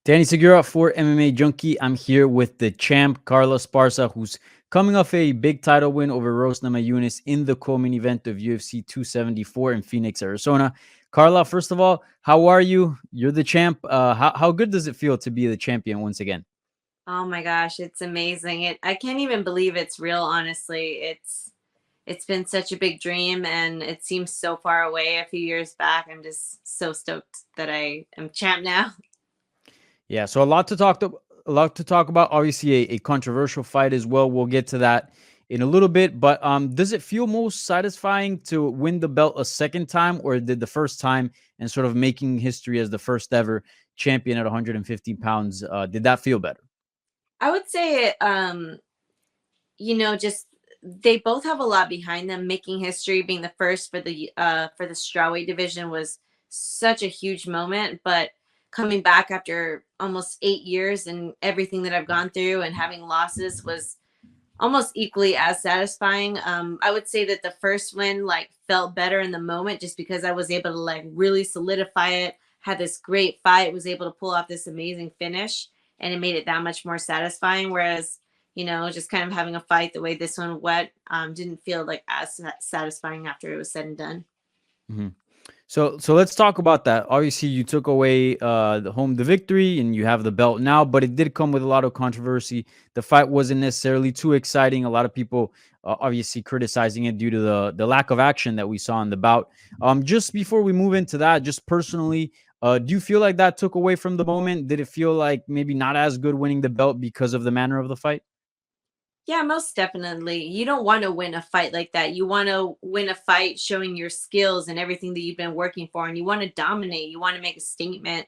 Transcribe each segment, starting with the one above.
Danny Segura for MMA Junkie. I'm here with the champ, Carla Esparza, who's coming off a big title win over Rose Namajunas in the co-main event of UFC 274 in Phoenix, Arizona. Carla, first of all, how are you? You're the champ. How good does it feel to be the champion once again? Oh my gosh, it's amazing. I can't even believe it's real, honestly. It's been such a big dream and it seems so far away a few years back. I'm just so stoked that I am champ now. Yeah, so a lot to talk about. Obviously, a controversial fight as well. We'll get to that in a little bit. But does it feel most satisfying to win the belt a second time, or did the first time and sort of making history as the first ever champion at 115 pounds? Did that feel better? I would say just they both have a lot behind them. Making history, being the first for the strawweight division was such a huge moment, but coming back after almost 8 years and everything that I've gone through and having losses was almost equally as satisfying. I would say that the first win felt better in the moment just because I was able to really solidify it, had this great fight, was able to pull off this amazing finish, and it made it that much more satisfying. Whereas, just kind of having a fight the way this one went didn't feel like as satisfying after it was said and done. Mhm. So let's talk about that. Obviously, you took away the victory, and you have the belt now, but it did come with a lot of controversy. The fight wasn't necessarily too exciting. A lot of people obviously criticizing it due to the lack of action that we saw in the bout. Just before we move into that, just personally, do you feel like that took away from the moment? Did it feel like maybe not as good winning the belt because of the manner of the fight? Yeah, most definitely. You don't want to win a fight like that. You want to win a fight showing your skills and everything that you've been working for, and you want to dominate. You want to make a statement.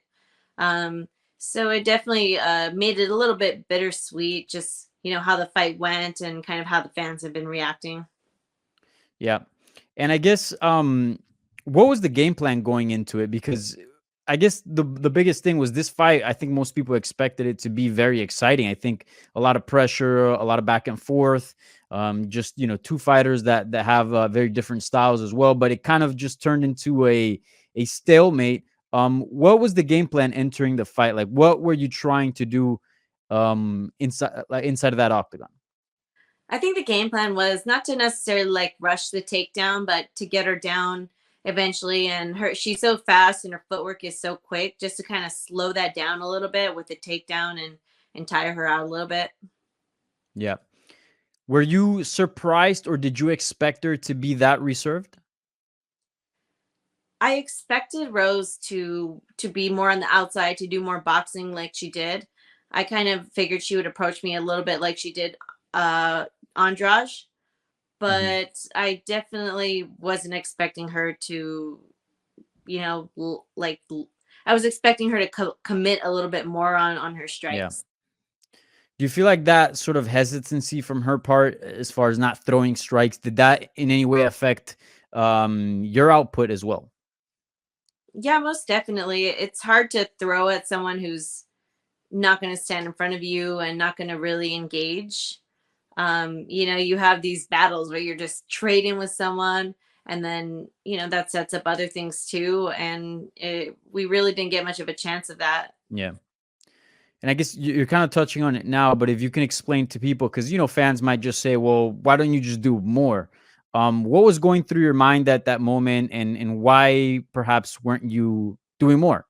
Um, so it definitely made it a little bit bittersweet, just how the fight went and kind of how the fans have been reacting. Yeah. And I guess what was the game plan going into it? Because I guess the biggest thing was this fight. I think most people expected it to be very exciting. I think a lot of pressure, a lot of back and forth. Just two fighters that have very different styles as well. But it kind of just turned into a stalemate. What was the game plan entering the fight? Like, what were you trying to do inside of that octagon? I think the game plan was not to necessarily rush the takedown, but to get her down eventually. And she's so fast and her footwork is so quick, just to kind of slow that down a little bit with the takedown and tire her out a little bit. Yeah. Were you surprised, or did you expect her to be that reserved? I expected Rose to be more on the outside, to do more boxing like she did. I kind of figured she would approach me a little bit like she did Andrade, Mhm. but I definitely wasn't expecting her to, I was expecting her to commit a little bit more on her Yeah. strikes. Do you feel like that sort of hesitancy from her part, as far as not throwing strikes, did that in any way affect your output as well? Yeah, most definitely. It's hard to throw at someone who's not going to stand in front of you and not going to really engage. You have these battles where you're just trading with someone, and then that sets up other things too, and we really didn't get much of a chance of that. Yeah. And I guess you're kind of touching on it now, but if you can explain to people, because fans might just say, "Well, why don't you just do more?" What was going through your mind at that moment, and why perhaps weren't you doing more?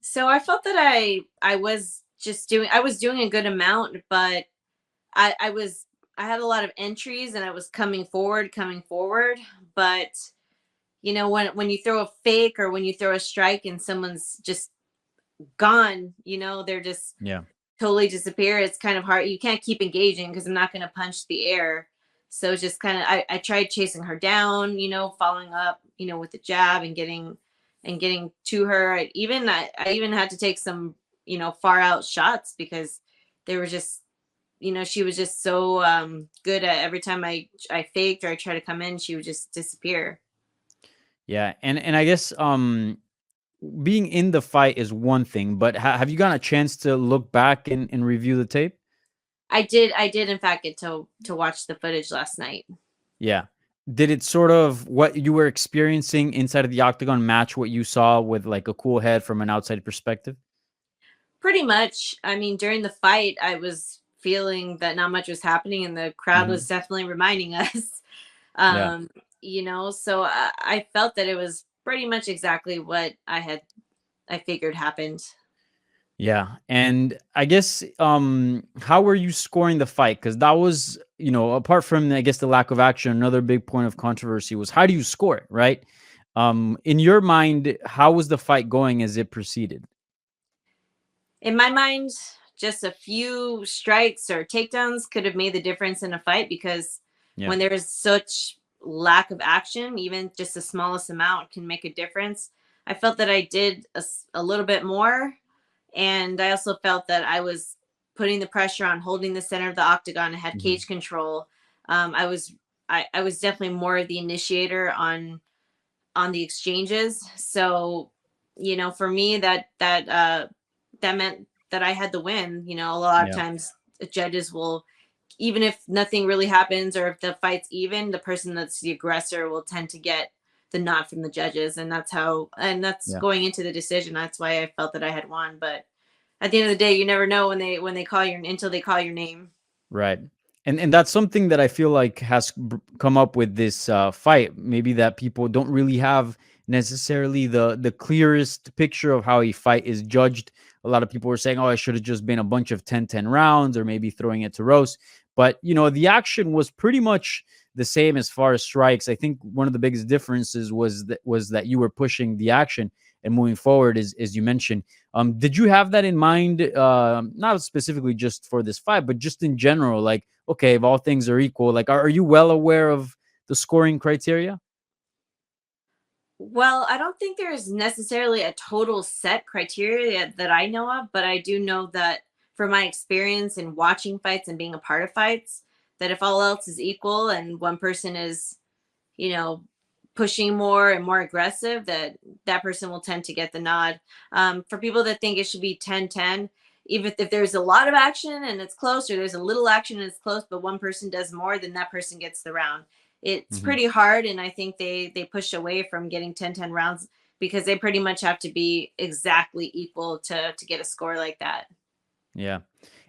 So I felt that I was doing a good amount, but I had a lot of entries and I was coming forward, but when you throw a fake or when you throw a strike and someone's just gone, they're just Yeah. totally disappear. It's kind of hard. You can't keep engaging because I'm not going to punch the air. So it's just kind of, I tried chasing her down, following up, with the jab and getting to her. I even had to take some, far out shots because they were just, she was just so good at every time I faked or I tried to come in, she would just disappear. Yeah, and I guess being in the fight is one thing, but have you gotten a chance to look back and review the tape? I did in fact get to watch the footage last night. Yeah. Did it sort of what you were experiencing inside of the octagon match what you saw with like a cool head from an outside perspective? Pretty much. I mean, during the fight, I was feeling that not much was happening, and the crowd Hmm. was definitely reminding us. Yeah. um, so I felt that it was pretty much exactly what I figured happened. Yeah. And I guess how were you scoring the fight? Because that was, apart from I guess the lack of action, another big point of controversy was how do you score it, right? In your mind, how was the fight going as it proceeded? In my mind, just a few strikes or takedowns could have made the difference in a fight, because Yeah. when there is such lack of action, even just the smallest amount can make a difference. I felt that I did a little bit more, and I also felt that I was putting the pressure on, holding the center of the octagon. I had Hmm. cage control. I was definitely more of the initiator on the exchanges. So, for me, that meant that I had the win. A lot of Yeah. times the judges will, even if nothing really happens or if the fight's even, the person that's the aggressor will tend to get the nod from the judges, and that's Yeah. going into the decision. That's why I felt that I had won. But at the end of the day, you never know when they call your until they call your name. Right. And that's something that I feel like has come up with this fight. Maybe that people don't really have necessarily the clearest picture of how a fight is judged. A lot of people were saying, "Oh, it should have just been a bunch of 10-10 rounds, or maybe throwing it to Rose." But the action was pretty much the same as far as strikes. I think one of the biggest differences was that you were pushing the action and moving forward, as you mentioned. Did you have that in mind? Not specifically just for this fight, but just in general. Like, okay, if all things are equal, like, are you well aware of the scoring criteria? Well, I don't think there is necessarily a total set criteria that I know of, but I do know that from my experience in watching fights and being a part of fights, that if all else is equal and one person is, you know, pushing more and more aggressive, that person will tend to get the nod. For people that think it should be 10-10, even if there's a lot of action and it's close, or there's a little action and it's close, but one person does more, then that person gets the round. It's Hmm. pretty hard, and I think they push away from getting 10-10 rounds because they pretty much have to be exactly equal to get a score like that. Yeah.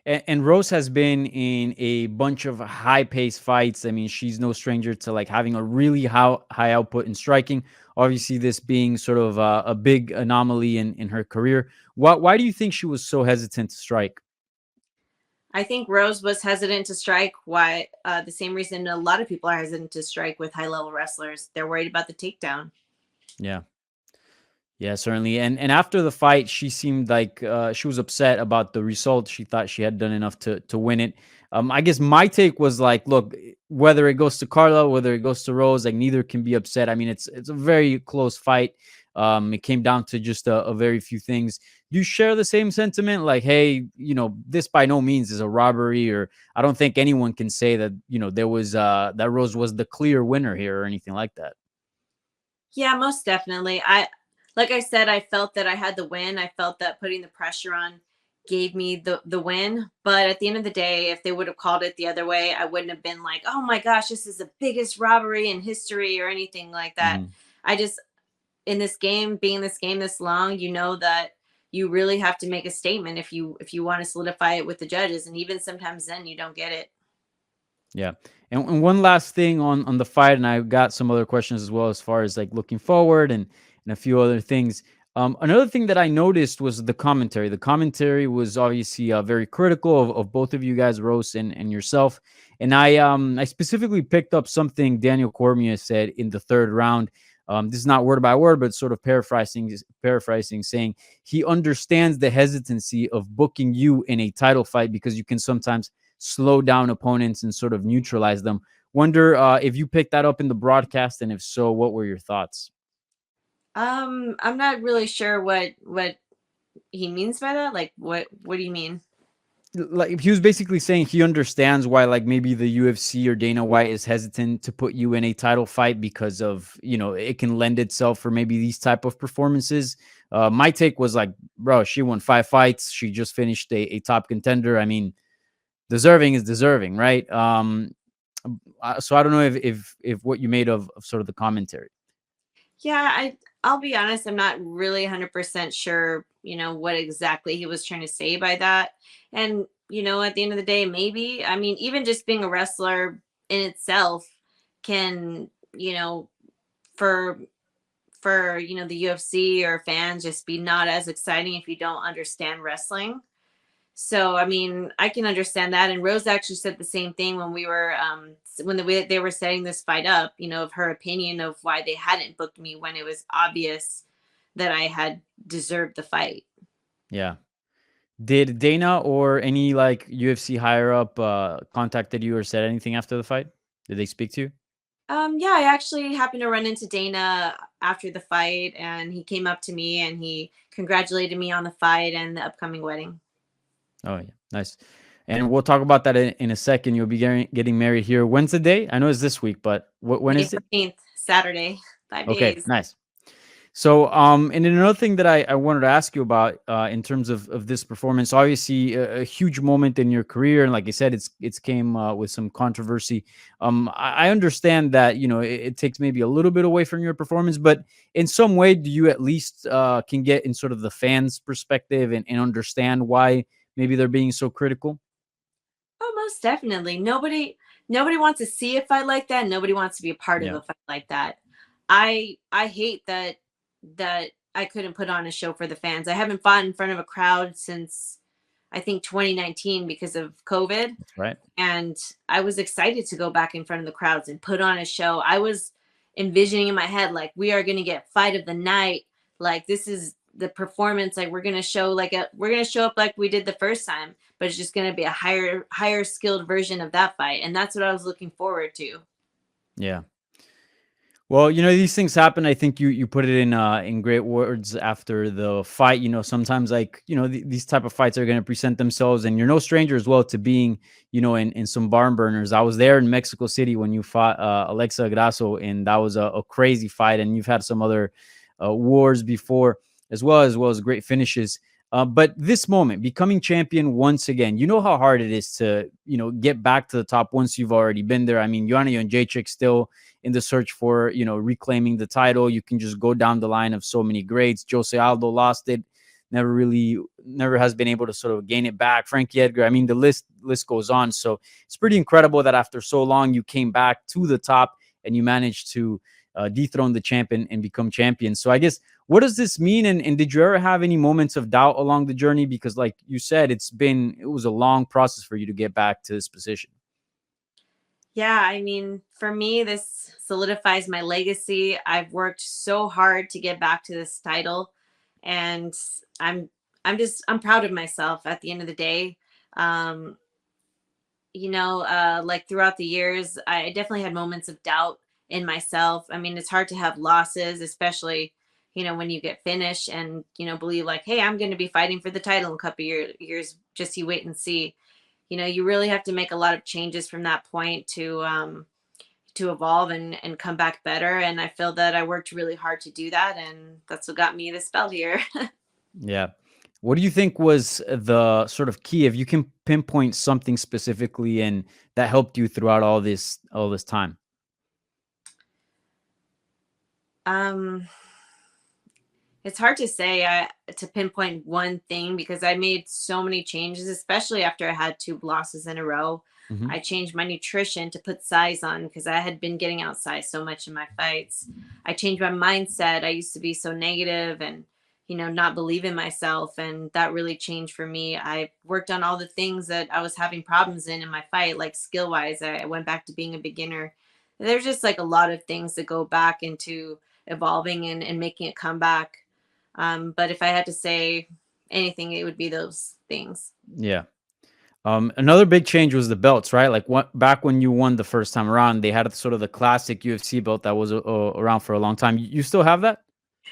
And Rose has been in a bunch of high-paced fights. I mean, she's no stranger to like having a really high output in striking. Obviously, this being sort of a big anomaly in her career. Why do you think she was so hesitant to strike? I think Rose was hesitant to strike. Why? The same reason a lot of people are hesitant to strike with high level wrestlers. They're worried about the takedown. Yeah. Yeah, certainly. And after the fight, she seemed like she was upset about the result. She thought she had done enough to win it. I guess my take was like, look, whether it goes to Carla, whether it goes to Rose, like neither can be upset. I mean, it's a very close fight. It came down to just a very few things. Do you share the same sentiment? Like, hey, this by no means is a robbery, or I don't think anyone can say that there was that Rose was the clear winner here or anything like that. Yeah, most definitely. Like I said, I felt that I had the win. I felt that putting the pressure on gave me the win. But at the end of the day, if they would have called it the other way, I wouldn't have been like, "Oh my gosh, this is the biggest robbery in history," or anything like that. Hmm. I just in this game, being in this game this long, you know that you really have to make a statement if you want to solidify it with the judges, and even sometimes then you don't get it. Yeah. And one last thing on the fight, and I got some other questions as well as far as like looking forward and a few other things. Another thing that I noticed was the commentary. The commentary was obviously very critical of both of you guys, Rose and yourself. And I specifically picked up something Daniel Cormier said in the third round. This is not word by word, but sort of paraphrasing, saying he understands the hesitancy of booking you in a title fight because you can sometimes slow down opponents and sort of neutralize them. Wonder if you picked that up in the broadcast, and if so, what were your thoughts? I'm not really sure what he means by that. Like, what do you mean? Like he was basically saying he understands why like maybe the UFC or Dana White is hesitant to put you in a title fight because of it can lend itself for maybe these type of performances. My take was like, bro, she won 5 fights. She just finished a top contender. I mean, deserving is deserving, right? So I don't know if what you made of sort of the commentary. Yeah, I'll be honest, I'm not really 100% sure, what exactly he was trying to say by that. And, at the end of the day, maybe, I mean, even just being a wrestler in itself can, for the UFC or fans just be not as exciting if you don't understand wrestling. So, I mean, I can understand that. And Rose actually said the same thing when we were, when they were setting this fight up, of her opinion of why they hadn't booked me when it was obvious that I had deserved the fight. Yeah. Did Dana or any like UFC higher up contacted you or said anything after the fight? Did they speak to you? Yeah, I actually happened to run into Dana after the fight, and he came up to me and he congratulated me on the fight and the upcoming wedding. Oh yeah, nice. And we'll talk about that in a second. You'll be getting married here. When's the day? I know it's this week, but when May is it? 14th, Saturday, 5 Okay, days. nice. So, and then another thing that I wanted to ask you about, in terms of this performance, obviously a huge moment in your career, and like I said, it's came with some controversy. I understand that it takes maybe a little bit away from your performance, but in some way, do you at least can get in sort of the fans' perspective and understand why maybe they're being so critical? Oh, most definitely. Nobody wants to see a fight like that. Nobody wants to be a part of Yeah, a fight like that. I hate that I couldn't put on a show for the fans. I haven't fought in front of a crowd since I think 2019 because of COVID. that's right. And I was excited to go back in front of the crowds and put on a show. I was envisioning in my head like we are going to get fight of the night. Like this is the performance. Like we're going to show up like we did the first time, but it's just going to be a higher skilled version of that fight. And that's what I was looking forward to. Yeah. Well, these things happen. I think you put it in great words after the fight. Sometimes like, these type of fights are going to present themselves, and you're no stranger as well to being, in some barn burners. I was there in Mexico City when you fought Alexa Grasso, and that was a crazy fight. And you've had some other wars before as well as great finishes. But this moment, becoming champion once again, you know how hard it is to, get back to the top once you've already been there. I mean, Joanna Jedrzejczyk still in the search for, reclaiming the title. You can just go down the line of so many greats. Jose Aldo lost it, never has been able to sort of gain it back. Frankie Edgar, I mean, the list goes on. So it's pretty incredible that after so long you came back to the top and you managed to dethrone the champion and become champion. So I guess, what does this mean? And did you ever have any moments of doubt along the journey? Because like you said, it was a long process for you to get back to this position. Yeah, I mean, for me, this solidifies my legacy. I've worked so hard to get back to this title, and I'm I'm proud of myself at the end of the day. Um, like throughout the years, I definitely had moments of doubt in myself. I mean, it's hard to have losses, especially, when you get finished and, believe like, hey, I'm going to be fighting for the title in a couple years. Just you wait and see. You really have to make a lot of changes from that point to evolve and come back better. And I feel that I worked really hard to do that, and that's what got me this belt here. Yeah. What do you think was the sort of key, if you can pinpoint something specifically and that helped you throughout all this time? um, It's hard to say to pinpoint one thing because I made so many changes, especially after I had two losses in a row. Hmm. I changed my nutrition to put size on because I had been getting outsized so much in my fights. I changed my mindset. I used to be so negative and, not believe in myself. And that really changed for me. I worked on all the things that I was having problems in my fight, like skill wise. I went back to being a beginner. There's just like a lot of things that go back into evolving and making it come back. But if I had to say anything, it would be those things. Yeah. Another big change was the belts, right? Like back when you won the first time around, they had sort of the classic UFC belt that was around for a long time. You still have that?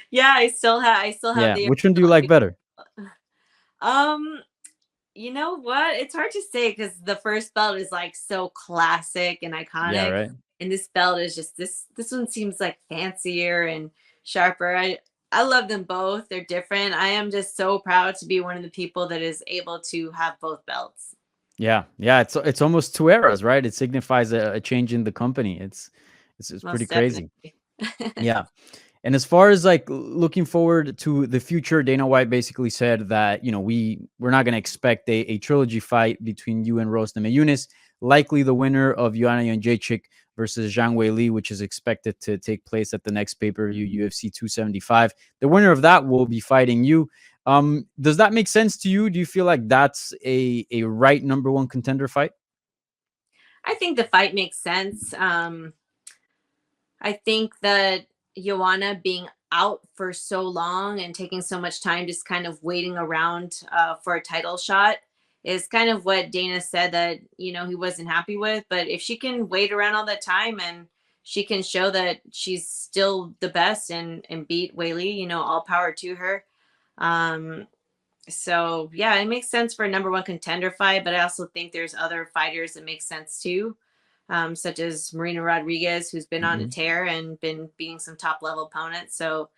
Yeah, I still have Yeah. the Which one do you original. like better? Um, you know what? It's hard to say because the first belt is like so classic and Yeah. iconic, Right. and this belt is just this one seems like fancier and sharper. I love them both. They're different. I am just so proud to be one of the people that is able to have both belts. Yeah. Yeah. It's almost two eras, right? It signifies a change in the company. It's pretty Most crazy. definitely. Yeah. And as far as like looking forward to the future, Dana White basically said that, we're not going to expect a trilogy fight between you and Rose Namajunas. Likely the winner of Joanna Jedrzejczyk versus Zhang Weili, which is expected to take place at the next pay-per-view, UFC 275. The winner of that will be fighting you. Does that make sense to you? Do you feel like that's a right number one contender fight? I think the fight makes sense. I think that Joanna being out for so long and taking so much time, just kind of waiting around for a title shot, is kind of what Dana said that he wasn't happy with. But if she can wait around all that time and she can show that she's still the best and beat Weili, all power to her. Um, so yeah, it makes sense for a number one contender fight, but I also think there's other fighters that make sense too, such as Marina Rodriguez, who's been on a Hmm. tear and been beating some top level opponents. So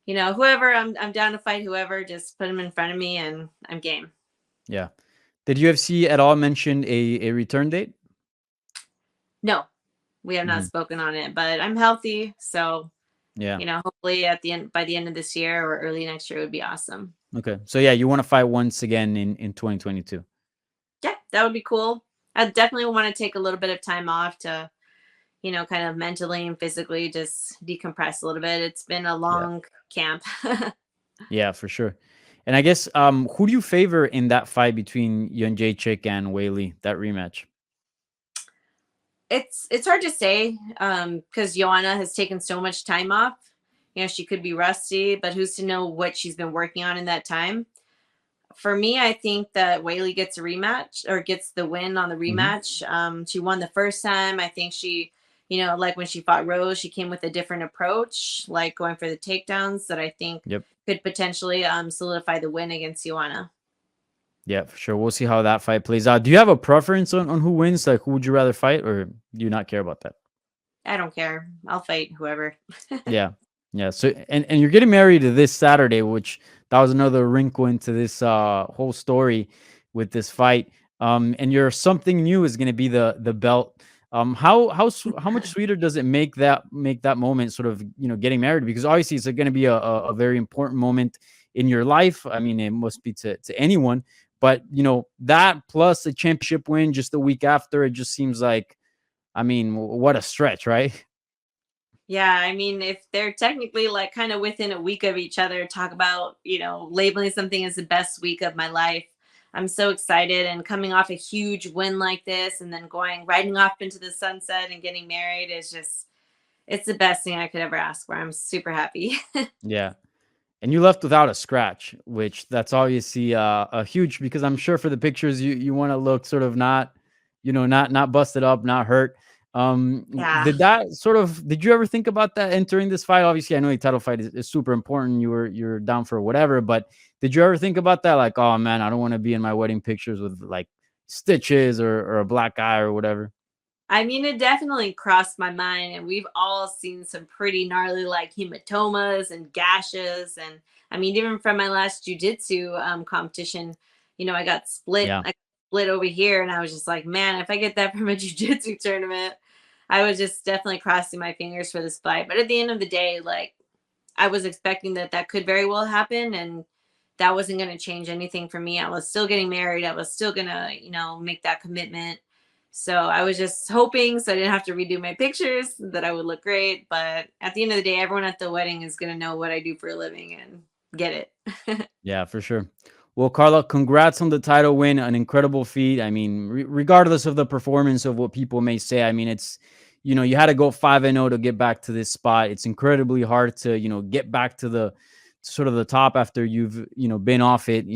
whoever, I'm down to fight whoever. Just put them in front of me, and I'm game. Yeah. Did UFC at all mention a return date? No, we have not Hmm. spoken on it, but I'm healthy, so Yeah. hopefully at the end by the end of this year or early next year would be awesome. Okay. So yeah, you want to fight once again in 2022. Yeah, that would be cool. I definitely want to take a little bit of time off to kind of mentally and physically just decompress a little bit. It's been a Yeah. long camp. Yeah, for sure. And I guess who do you favor in that fight between Jedrzejczyk and Weili, that rematch? It's hard to say because Joanna has taken so much time off. She could be rusty, but who's to know what she's been working on in that time? For me, I think that Weili gets a rematch or gets the win on the Hmm. rematch. She won the first time. I think she, like when she fought Rose, she came with a different approach, like going for the takedowns that I think Yep. could potentially solidify the win against Joanna. Yeah, for sure. We'll see how that fight plays out. Do you have a preference on who wins? Like, who would you rather fight, or do you not care about that? I don't care. I'll fight whoever. Yeah. Yeah. So and you're getting married this Saturday, which that was another wrinkle into this whole story with this fight. And your something new is gonna be the belt. How much sweeter does it make that moment sort of getting married? Because obviously it's gonna be a very important moment in your life. I mean, it must be to anyone, but that plus a championship win just a week after, it just seems like, I mean, what a stretch, right? Yeah, I mean, if they're technically like kind of within a week of each other, talk about, labeling something as the best week of my life. I'm so excited and coming off a huge win like this and then riding off into the sunset and getting married is just, it's the best thing I could ever ask for. I'm super happy. Yeah. And you left without a scratch, which that's obviously a huge, because I'm sure for the pictures you want to look sort of not, not busted up, not hurt. Yeah. Did you ever think about that entering this fight? Obviously, I know the title fight is super important. You're down for whatever, but did you ever think about that? Like, oh man, I don't want to be in my wedding pictures with like stitches or a black eye or whatever. I mean, it definitely crossed my mind, and we've all seen some pretty gnarly, like hematomas and gashes. And I mean, even from my last jujitsu competition, I got split. Yeah. I split over here, and I was just like, man, if I get that from a jujitsu tournament, I was just definitely crossing my fingers for this fight. But at the end of the day, like, I was expecting that could very well happen, and that wasn't going to change anything for me. I was still getting married. I was still going to, make that commitment. So I was just hoping so I didn't have to redo my pictures that I would look great. But at the end of the day, everyone at the wedding is going to know what I do for a living and get it. Yeah, for sure. Well, Carla, congrats on the title win. An incredible feat. I mean, regardless of the performance of what people may say, I mean, you had to go 5-0 to get back to this spot. It's incredibly hard to, get back to the sort of the top after you've, been off it.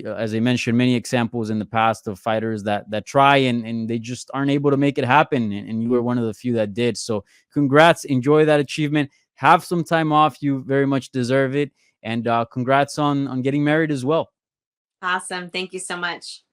As I mentioned, many examples in the past of fighters that try and they just aren't able to make it happen. And you were one of the few that did. So congrats. Enjoy that achievement. Have some time off. You very much deserve it. And congrats on getting married as well. Awesome. Thank you so much.